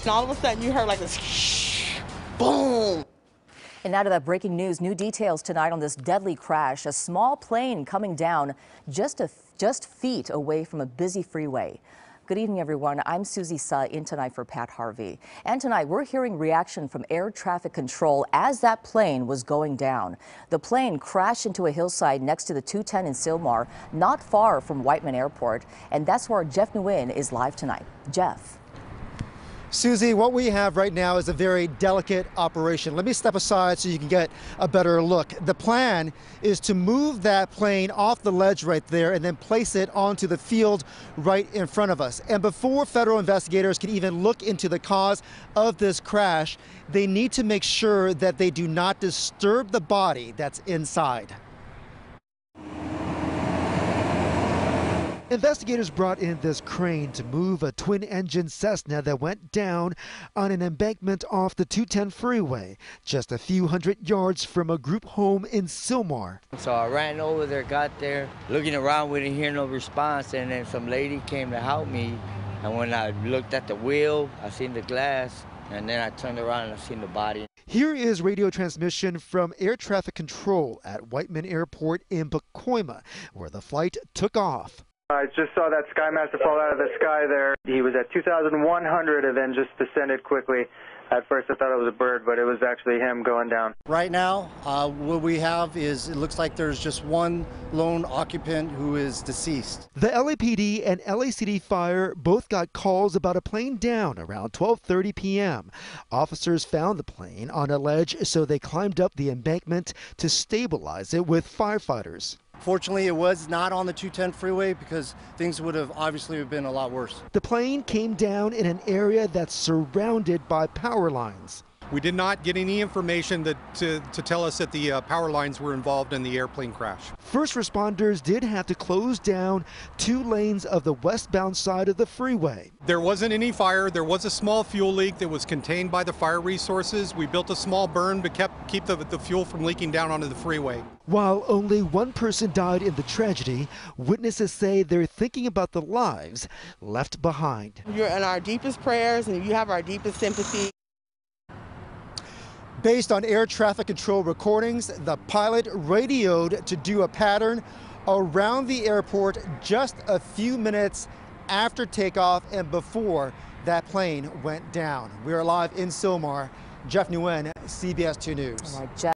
And all of a sudden you heard like this boom. And now to that breaking news. New details tonight on this deadly crash. A small plane coming down just feet away from a busy freeway. Good evening, everyone. I'm Susie Suh in tonight for Pat Harvey. And tonight we're hearing reaction from air traffic control as that plane was going down. The plane crashed into a hillside next to the 210 in Sylmar, not far from Whiteman Airport. And that's where Jeff Nguyen is live tonight. Jeff. Susie, what we have right now is a very delicate operation. Let me step aside so you can get a better look. The plan is to move that plane off the ledge right there and then place it onto the field right in front of us. And before federal investigators can even look into the cause of this crash, they need to make sure that they do not disturb the body that's inside. Investigators brought in this crane to move a twin-engine Cessna that went down on an embankment off the 210 freeway, just a few hundred yards from a group home in Sylmar. So I ran over there, got there, looking around, we didn't hear no response, and then some lady came to help me. And when I looked at the wheel, I seen the glass, and then I turned around and I seen the body. Here is radio transmission from air traffic control at Whiteman Airport in Pacoima, where the flight took off. I just saw that Skymaster fall out of the sky there. He was at 2,100 and then just descended quickly. At first I thought it was a bird, but it was actually him going down. Right now, what we have is it looks like there's just one lone occupant who is deceased. The LAPD and LACD Fire both got calls about a plane down around 12:30 p.m. Officers found the plane on a ledge, so they climbed up the embankment to stabilize it with firefighters. Fortunately, it was not on the 210 freeway because things would have obviously been a lot worse. The plane came down in an area that's surrounded by power lines. We did not get any information to tell us that the power lines were involved in the airplane crash. First responders did have to close down 2 lanes of the westbound side of the freeway. There wasn't any fire. There was a small fuel leak that was contained by the fire resources. We built a small berm to keep the fuel from leaking down onto the freeway. While only 1 person died in the tragedy, witnesses say they're thinking about the lives left behind. You're in our deepest prayers and you have our deepest sympathy. Based on air traffic control recordings, the pilot radioed to do a pattern around the airport just a few minutes after takeoff and before that plane went down. We're live in Sylmar. Jeff Nguyen, CBS 2 News.